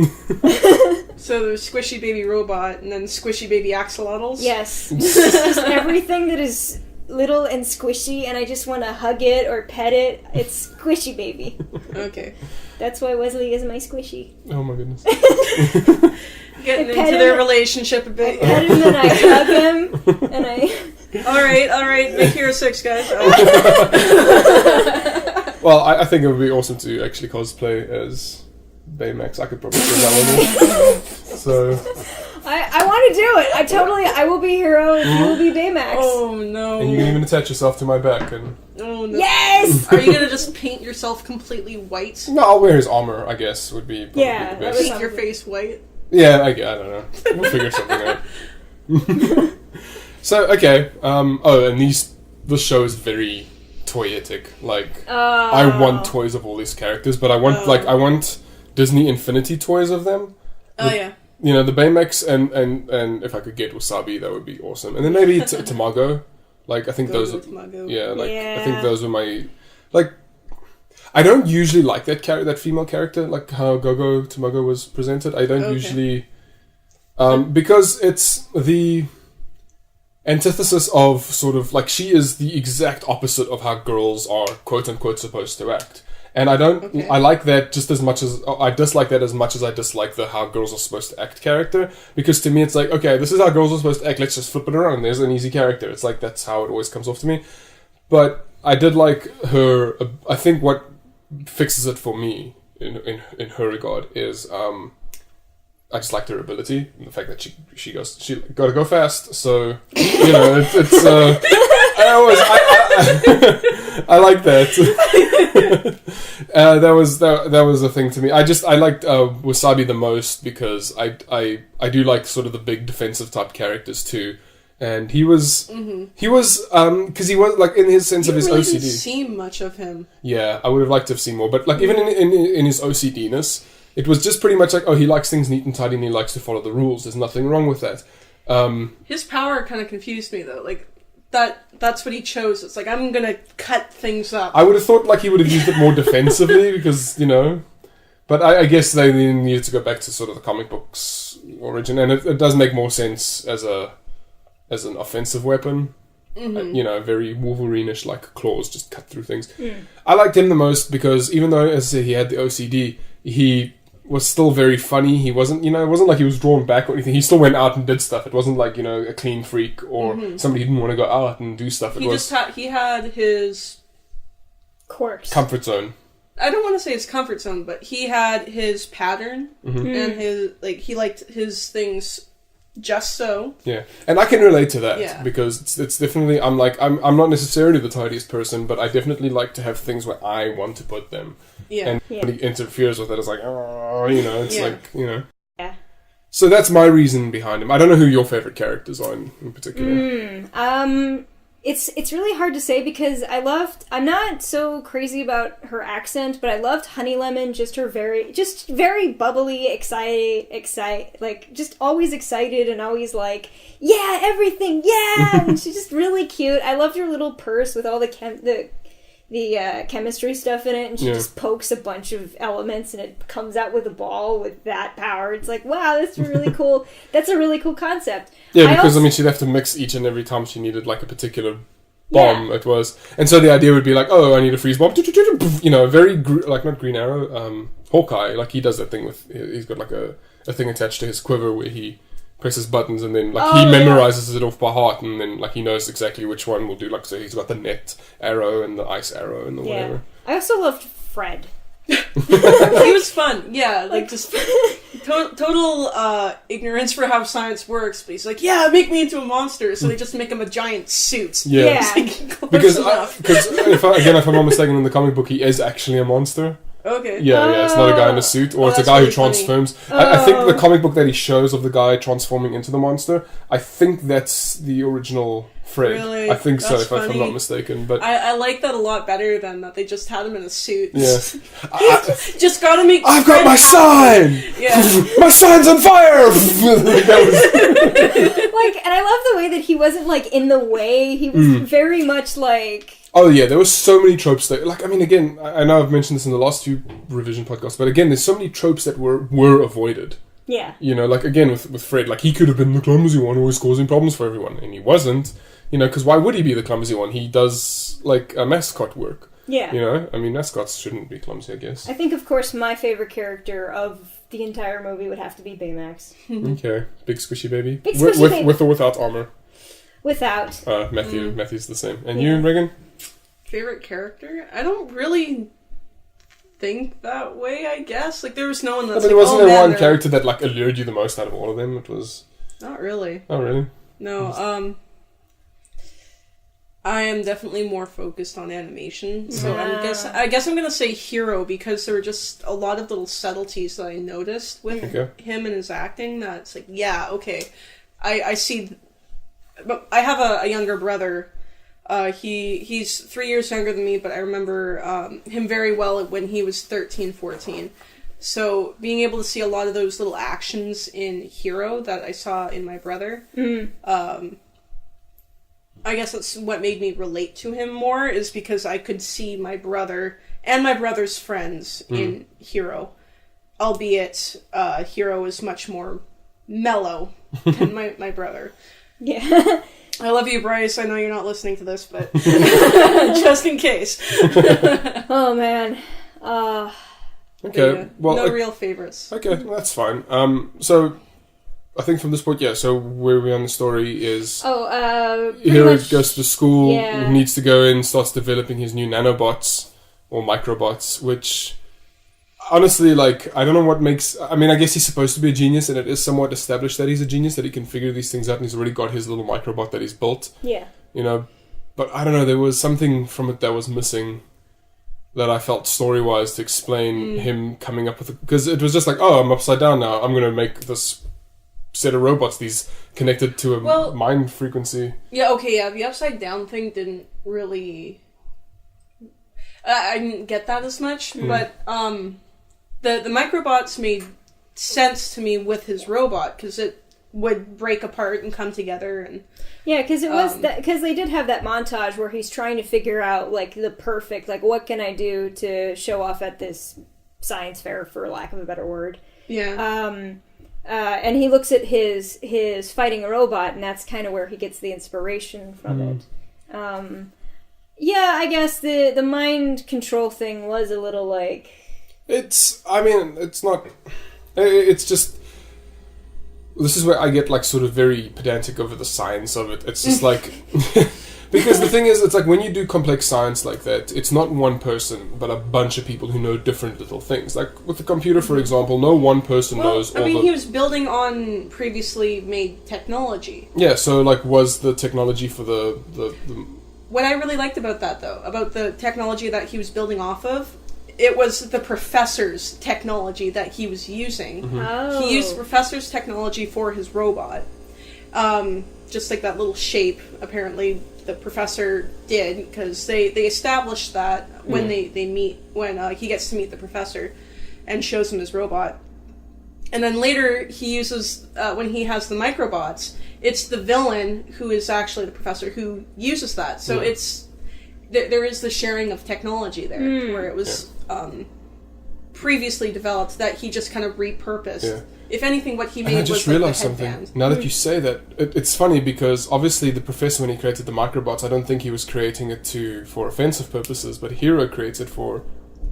So there's Squishy Baby Robot, and then Squishy Baby Axolotls? Yes. Just everything that is little and squishy, and I just want to hug it or pet it. It's Squishy Baby. Okay. That's why Wesley is my squishy. Oh my goodness. Getting into their relationship a bit. I pet him and I hug him, and I... Alright, make Hero 6, guys. Well, I think it would be awesome to actually cosplay as Baymax. I could probably do that one. So... I want to do it. I will be Hero and you will be Baymax. Oh no. And you can even attach yourself to my back. And oh no. Yes! Are you going to just paint yourself completely white? no, I'll wear his armor, I guess, would be probably the best. Paint your face white? Yeah, I don't know. We'll figure something out. So, okay. And this show is very toyetic. Like, I want toys of all these characters, but I want Disney Infinity toys of them. Oh, yeah. You know, the Baymax and if I could get Wasabi, that would be awesome. And then maybe Tamago. Like, I think those are... Tamago. Yeah, like, I think those are my... Like, I don't usually like that female character, like how Gogo Tamago was presented. I don't usually... because it's the antithesis of sort of... Like, she is the exact opposite of how girls are, quote-unquote, supposed to act. And I don't... Okay. I like that just as much as... I dislike that as much as I dislike the how girls are supposed to act character. Because to me it's like, okay, this is how girls are supposed to act, let's just flip it around. There's an easy character. It's like, that's how it always comes off to me. But I did like her... I think what fixes it for me in her regard is... I just liked her ability. And the fact that she gotta go fast. So, you know, it's I like that. That was a thing to me. I liked Wasabi the most because I do like sort of the big defensive type characters too, and he was because he was like in his sense of his OCD. Didn't see much of him. Yeah, I would have liked to have seen more, but like even in his OCD-ness, it was just pretty much like, oh, he likes things neat and tidy and he likes to follow the rules. There's nothing wrong with that. His power kind of confused me though, like. That's what he chose. It's like, I'm gonna cut things up. I would have thought like he would have used it more defensively because, you know... But I guess they needed to go back to sort of the comic book's origin. And it does make more sense as an offensive weapon. Mm-hmm. You know, very Wolverine-ish, like claws just cut through things. Mm. I liked him the most because even though, as I said, he had the OCD, he... was still very funny. He wasn't, you know, it wasn't like he was drawn back or anything. He still went out and did stuff. It wasn't like, you know, a clean freak or somebody who didn't want to go out and do stuff. He had his quirks, comfort zone. I don't want to say his comfort zone, but he had his pattern and his he liked his things just so. Yeah, and I can relate to that because it's definitely I'm not necessarily the tidiest person, but I definitely like to have things where I want to put them. Yeah. And when he interferes with it, it's like, oh, you know, it's like, you know. Yeah. So that's my reason behind him. I don't know who your favorite characters are in particular. It's really hard to say because I'm not so crazy about her accent, but I loved Honey Lemon, just her very bubbly, excited, like just always excited and always like, yeah, everything, yeah, and she's just really cute. I loved her little purse with all the chemistry stuff in it, and she just pokes a bunch of elements and it comes out with a ball with that power. It's like, wow, that's really cool. That's a really cool concept. Yeah, because I mean, she'd have to mix each and every time she needed like a particular bomb. It was, and so the idea would be like, oh, I need a freeze bomb. You know, very like not Green Arrow, Hawkeye. Like he does that thing with he's got like a thing attached to his quiver where he presses buttons and then like he memorizes it off by heart and then like he knows exactly which one will do. Like so he's got the net arrow and the ice arrow and the whatever. I also loved Fred. He was fun. Yeah, like just total ignorance for how science works. But he's like, yeah, make me into a monster. So they just make him a giant suit. Yeah. Like, because if I'm not mistaken, in the comic book he is actually a monster. Okay. Yeah, it's not a guy in a suit, or it's a guy who transforms. I think the comic book that he shows of the guy transforming into the monster, I think that's the original Fred. Really? I think so, That's if I'm funny. not mistaken. But I like that a lot better than that they just had him in a suit. yeah, Just gotta make. I've got my sign. Yeah. My sign's on fire. That was... Like, and I love the way that he wasn't, like, in the way. He was very much like... Oh yeah, there were so many tropes that, like, I mean, again, I know I've mentioned this in the last few revision podcasts, but again, there's so many tropes that were avoided. Yeah. You know, like, again, with Fred, like, he could have been the clumsy one always causing problems for everyone, and he wasn't, you know, because why would he be the clumsy one? He does, like, mascot work. Yeah. You know, I mean, mascots shouldn't be clumsy, I guess. I think, of course, my favorite character of the entire movie would have to be Baymax. Okay, big squishy baby. Big squishy baby. With or without armor? Without. Matthew's the same. And you, Regan? Favorite character? I don't really think that way, I guess. Like, there was no one that's But like, wasn't there one they're- character that, like, allured you the most out of all of them? It was... Not really. Oh, really? No, I am definitely more focused on animation, so I guess I'm gonna say Hero, because there were just a lot of little subtleties that I noticed with him and his acting that it's like, yeah, okay, I see, but I have a younger brother. He's 3 years younger than me, but I remember him very well when he was 13, 14. So being able to see a lot of those little actions in Hero that I saw in my brother, I guess that's what made me relate to him more, is because I could see my brother and my brother's friends in Hero. Albeit, Hero is much more mellow than my brother. Yeah. I love you, Bryce. I know you're not listening to this, but just in case. Oh, man. Okay, Yeah, well... no real favorites. Okay, well, that's fine. So, I think from this point, so where we are in the story is... Hero goes to school, needs to go in, starts developing his new nanobots, or microbots, which... Honestly, like, I don't know what makes... I mean, I guess he's supposed to be a genius, and it is somewhat established that he's a genius, that he can figure these things out, and he's already got his little microbot that he's built. Yeah. You know, but I don't know, there was something from it that was missing that I felt story-wise to explain him coming up with... Because it was just like, oh, I'm upside down now, I'm going to make this set of robots, these connected to a mind frequency. Yeah, okay, yeah, the upside down thing didn't really... I didn't get that as much, but... The microbots made sense to me with his robot, because it would break apart and come together, and yeah, because it was because they did have that montage where he's trying to figure out like the perfect, like, what can I do to show off at this science fair, for lack of a better word. Yeah. And he looks at his fighting a robot, and that's kind of where he gets the inspiration from it. Yeah, I guess the mind control thing was a little like... It's not... It's just... This is where I get, like, sort of very pedantic over the science of it. It's just like... Because the thing is, it's like, when you do complex science like that, it's not one person, but a bunch of people who know different little things. Like, with the computer, for example, no one person knows all he was building on previously made technology. Yeah, so, like, was the technology for the... What I really liked about that, though, about the technology that he was building off of, it was the professor's technology that he was using. Oh. He used the professor's technology for his robot. Just like that little shape, apparently, the professor did, because they established that when they meet, when he gets to meet the professor and shows him his robot. And then later, he uses, when he has the microbots, it's the villain who is actually the professor who uses that. So it's... There is the sharing of technology there, where it was previously developed that he just kind of repurposed. Yeah. If anything, what he made was... I just realized something. Now that you say that, it's funny, because obviously the professor, when he created the microbots, I don't think he was creating it for offensive purposes, but Hero creates it for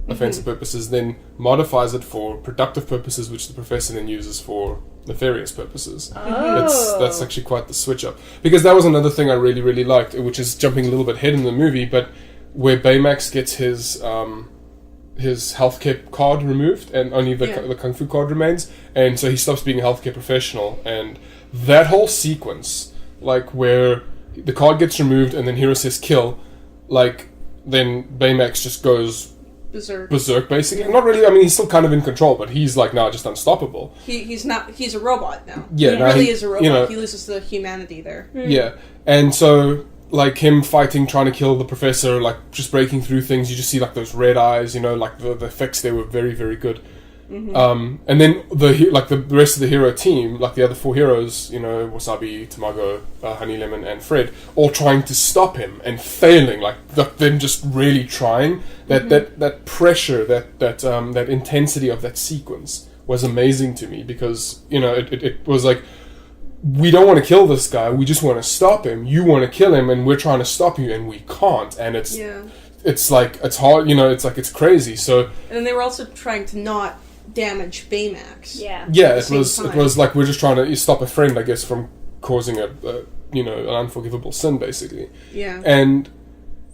offensive purposes, then modifies it for productive purposes, which the professor then uses for nefarious purposes. That's actually quite the switch up, because that was another thing I really, really liked, which is jumping a little bit ahead in the movie, but where Baymax gets his healthcare card removed and only the kung fu card remains, and so he stops being a healthcare professional, and that whole sequence, like, where the card gets removed and then Hero says kill, like, then Baymax just goes Berserk. Basically. Not really, I mean, he's still kind of in control, but he's like now just unstoppable. He's not, he's a robot now. Yeah, he really is a robot. He loses the humanity there. Yeah, and so, like, him fighting, trying to kill the professor, like, just breaking through things, you just see, like, those red eyes, like, the effects there were very, very good. And then the rest of the hero team, like the other 4 heroes, Wasabi, Tamago, Honey Lemon, and Fred, all trying to stop him and failing, like them just really trying. That pressure, that intensity of that sequence was amazing to me because it was like, we don't want to kill this guy, we just want to stop him. You want to kill him, and we're trying to stop you, and we can't. And it's like it's hard, it's like it's crazy. So and then they were also trying to not damage Baymax. Yeah. Yeah, it was like we're just trying to stop a friend, I guess, from causing an unforgivable sin, basically. Yeah. And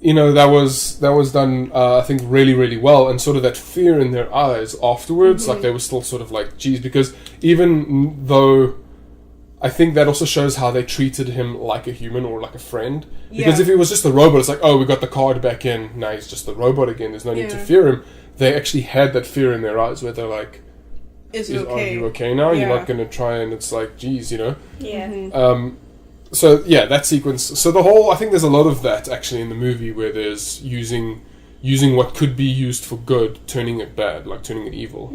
that was done, I think, really, really well, and sort of that fear in their eyes afterwards, like they were still sort of like, geez, because even though I think that also shows how they treated him like a human or like a friend. Because if he was just a robot, it's like, oh, we got the card back in, now he's just a robot again, there's no need to fear him. They actually had that fear in their eyes where they're like, Is it okay? Are you okay now? You're not going to try, and it's like, geez, Yeah. So, yeah, that sequence. So the whole, I think there's a lot of that, actually, in the movie, where there's using what could be used for good, turning it bad, like turning it evil.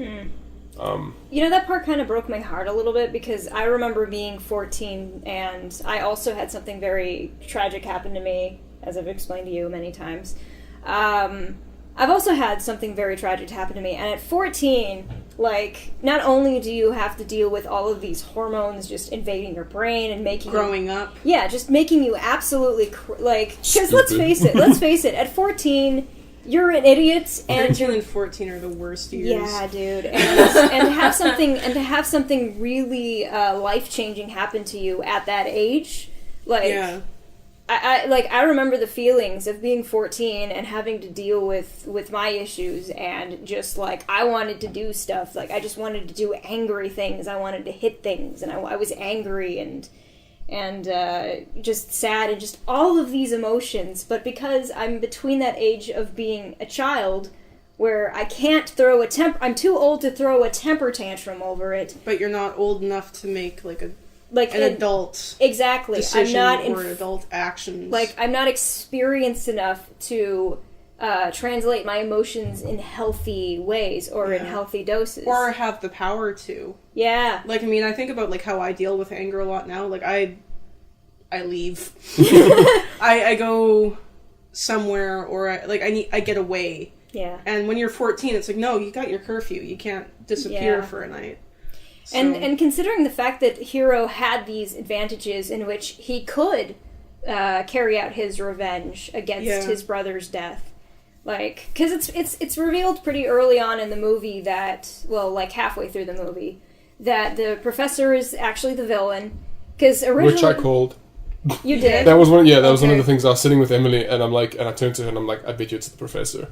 That part kind of broke my heart a little bit, because I remember being 14, and I also had something very tragic happen to me, as I've explained to you many times. I've also had something very tragic happen to me, and at 14, like, not only do you have to deal with all of these hormones just invading your brain and making growing up. Yeah, just making you absolutely, because let's face it, at 14, you're an idiot, and 13 and 14 are the worst years. Yeah, dude, and to have something really life-changing happen to you at that age, like... Yeah. I remember the feelings of being 14 and having to deal with my issues, and just, like, I wanted to do stuff. Like, I just wanted to do angry things. I wanted to hit things, and I was angry and just sad and just all of these emotions. But because I'm between that age of being a child, where I can't throw I'm too old to throw a temper tantrum over it. But you're not old enough to make, an adult decision. I'm not or adult actions. Like, I'm not experienced enough to translate my emotions in healthy ways or in healthy doses. Or have the power to. Yeah. Like, I mean, I think about, like, how I deal with anger a lot now. Like, I leave. I go somewhere, or I get away. Yeah. And when you're 14, it's like, no, you got your curfew. You can't disappear for a night. So. And considering the fact that Hiro had these advantages in which he could carry out his revenge against his brother's death, like, because it's revealed pretty early on in the movie that, well, like halfway through the movie, that the professor is actually the villain. Because originally, which I called. You did? That was one. Yeah, that was one of the things. I was sitting with Emily, and I turned to her, and I'm like, I bet you it's the professor,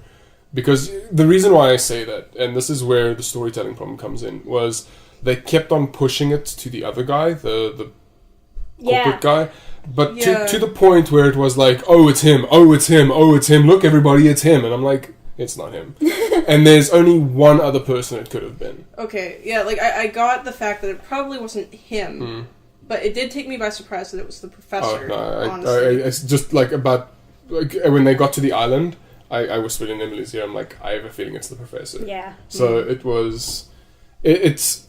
because the reason why I say that, and this is where the storytelling problem comes in, was. They kept on pushing it to the other guy, the corporate guy, but to the point where it was like, oh, it's him, look, everybody, it's him. And I'm like, it's not him. And there's only one other person it could have been. Okay, yeah, like, I got the fact that it probably wasn't him, but it did take me by surprise that it was the professor, honestly. It's just, like, when they got to the island, I whispered in Emily's ear, I'm like, I have a feeling it's the professor. Yeah. So it was... It's...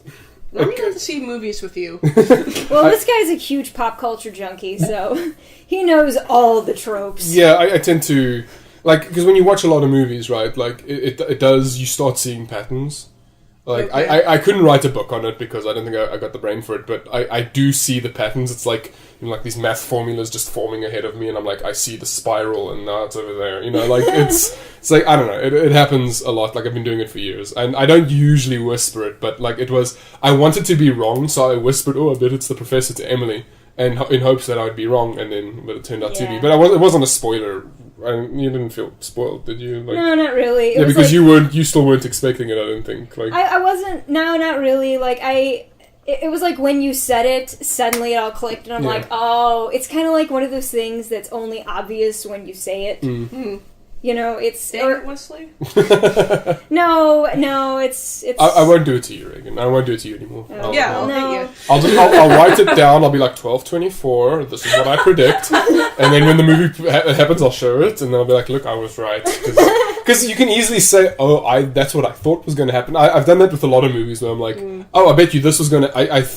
Let me go to see movies with you. Well, this guy's a huge pop culture junkie, so he knows all the tropes. Yeah, I tend to... Like, because when you watch a lot of movies, right, like, it does... You start seeing patterns. Like, okay. I couldn't write a book on it because I don't think I got the brain for it, but I do see the patterns. It's like, like these math formulas just forming ahead of me, and I'm like, I see the spiral, and now it's over there. Like, it's like, I don't know, it happens a lot. Like, I've been doing it for years, and I don't usually whisper it, but, like, I wanted to be wrong, so I whispered, oh, I bet it's the professor, to Emily, and in hopes that I would be wrong, but it turned out to be. But it wasn't a spoiler. You didn't feel spoiled, did you? Like, no, not really. Yeah, because like, you still weren't expecting it, I don't think. Like, I wasn't. No, not really. Like, it was like when you said it, suddenly it all clicked, and I'm like, oh, it's kind of like one of those things that's only obvious when you say it. You know, it's... Dang it, Wesley. No, it's... I won't do it to you, Regan. I won't do it to you anymore. Oh. I'll hit you. I'll write it down. I'll be like 12:24. This is what I predict. And then when the movie happens, I'll show it, and then I'll be like, "Look, I was right." Because you can easily say, "Oh, that's what I thought was going to happen." I've done that with a lot of movies where I'm like, "Oh, I bet you this was going to.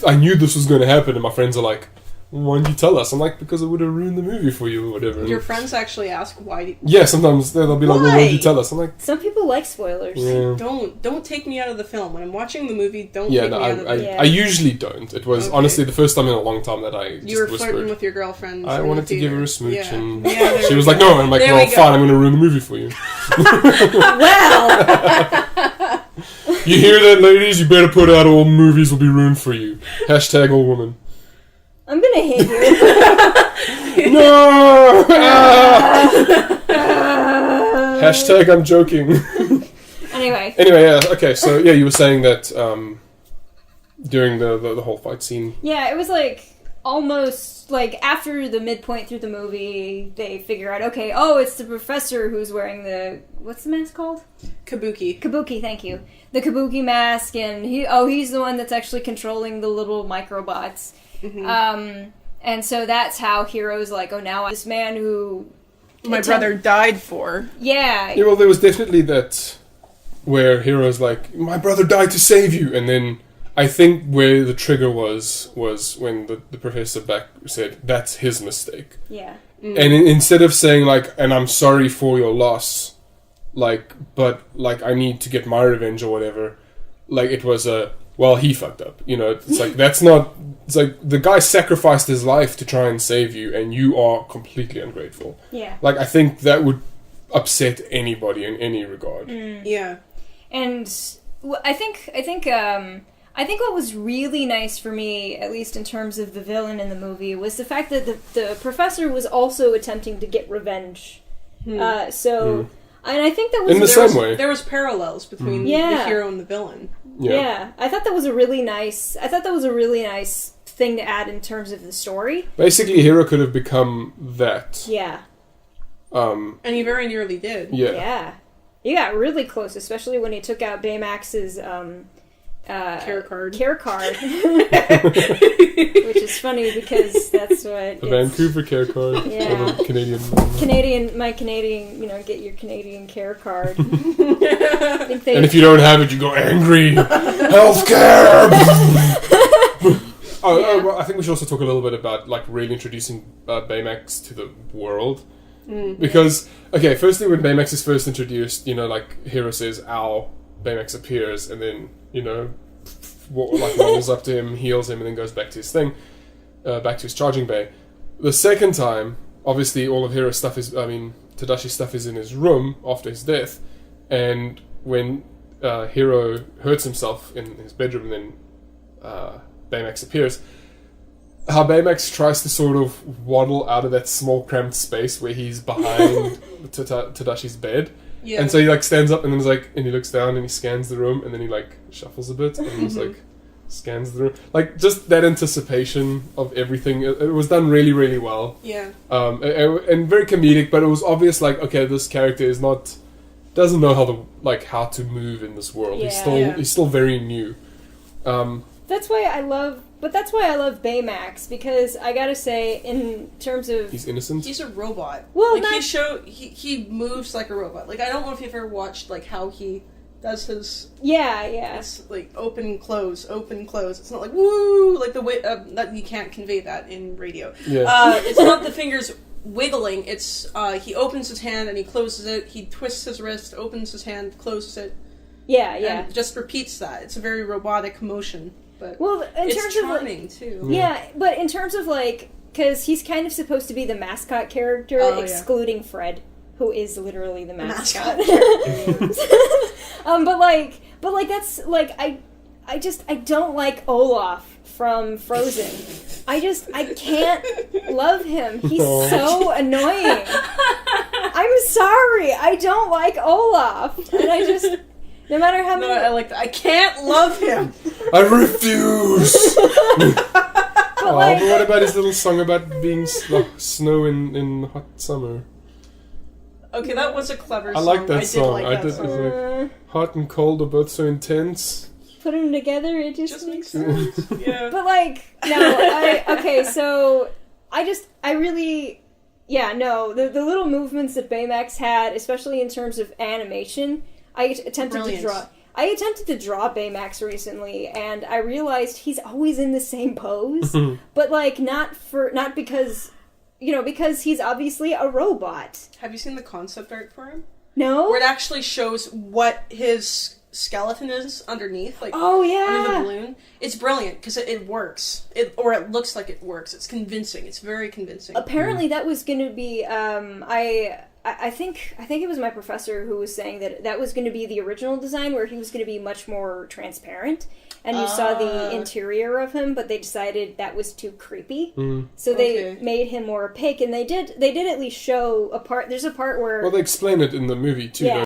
I knew this was going to happen," and my friends are like, "Why didn't you tell us?" I'm like, "Because it would have ruined the movie for you or whatever." Your friends actually ask why. Yeah, sometimes they'll be like, "Well, why did you tell us?" I'm like, some people like spoilers. Yeah. Don't take me out of the film when I'm watching the movie. Don't Yeah, take no, me out of the. I usually don't. It was honestly the first time in a long time that I just You were whispered. flirting with your girlfriend. I wanted to give her a smooch, and she was like, "No," and I'm like, There "Well, we go. fine, I'm going to ruin the movie for you." Well, You hear that, ladies? You better put out all movies will be ruined for you. Hashtag all woman. I'm gonna hit you. No! Hashtag I'm joking. Anyway, yeah, okay, so yeah, you were saying that during the whole fight scene. yeah, it was like almost like after the midpoint through the movie, they figure out, okay, oh, it's the professor who's wearing the, what's the mask called? Kabuki. Kabuki, thank you. The Kabuki mask, and he's the one that's actually controlling the little microbots. And so that's how Hero's like, oh, now this man who My brother died for. Yeah. Yeah, well, there was definitely that where Hero's like, my brother died to save you, and then I think where the trigger was when the professor back said, that's his mistake. Yeah. And instead of saying, like, and I'm sorry for your loss, like, but, like, I need to get my revenge or whatever, like, it was well, he fucked up. You know, it's like, that's not, it's like, the guy sacrificed his life to try and save you, and you are completely ungrateful. Yeah. Like, I think that would upset anybody in any regard. Yeah. And I think what was really nice for me, at least in terms of the villain in the movie, was the fact that the professor was also attempting to get revenge. And I think that was in the same way. There was parallels between the hero and the villain. Yeah, I thought that was a really nice. I thought that was a really nice thing to add in terms of the story. Basically, Hero could have become that. Yeah. And he very nearly did. Yeah. Yeah. He got really close, especially when he took out Baymax's care card. Which is funny because that's what the Vancouver care card. Yeah. Canadian, get your Canadian care card. And if you don't have it, you go angry. Healthcare. Well, I think we should also talk a little bit about like really introducing Baymax to the world. Because, okay, firstly, when Baymax is first introduced, like, Hero says, ow, Baymax appears, and then, waddles up to him, heals him, and then goes back to his thing, back to his charging bay. The second time, obviously, all of Hero's stuff Tadashi's stuff is in his room after his death, and when Hero hurts himself in his bedroom, and then Baymax appears, how Baymax tries to sort of waddle out of that small cramped space where he's behind Tadashi's bed. Yeah. And so he like stands up and then and he looks down and he scans the room and then he like shuffles a bit and he's like scans the room. Like just that anticipation of everything. It was done really, really well. Yeah. And very comedic, but it was obvious like, okay, this character doesn't know how to move in this world. Yeah. He's still very new. That's why I love Baymax, because I gotta say, in terms of... He's innocent? He's a robot. Well, like, he moves like a robot. Like, I don't know if you've ever watched, like, how he does his... Yeah. It's, like, open, close. It's not like, woo! Like, the way... that you can't convey that in radio. Yeah. It's not the fingers wiggling. It's, he opens his hand and he closes it. He twists his wrist, opens his hand, closes it. Yeah. And just repeats that. It's a very robotic motion. But it's charming, too. Yeah, but in terms of, like... Because he's kind of supposed to be the mascot character, excluding Fred, who is literally the mascot. But that's, like, I don't like Olaf from Frozen. I can't love him. He's so annoying. I'm sorry. I don't like Olaf. And I just... No matter how many... No, I like that. I can't love him. I refuse. But what about his little song about being snow in hot summer? Okay, that was a clever I song. like that song. Like I that did. song. It's like, hot and cold are both so intense. Put them together, it Just makes sense. Yeah. But like, no, okay, so I really, the little movements that Baymax had, especially in terms of animation, I attempted to draw Baymax recently, and I realized he's always in the same pose, but like not because, because he's obviously a robot. Have you seen the concept art for him? No? Where it actually shows what his skeleton is underneath, like oh yeah, under the balloon. It's brilliant because it works. It looks like it works. It's convincing. It's very convincing. Apparently, that was going to be. I think it was my professor who was saying that was going to be the original design, where he was going to be much more transparent, and you saw the interior of him. But they decided that was too creepy, so they made him more opaque. And they did at least show a part. There's a part where they explain it in the movie too. Yeah.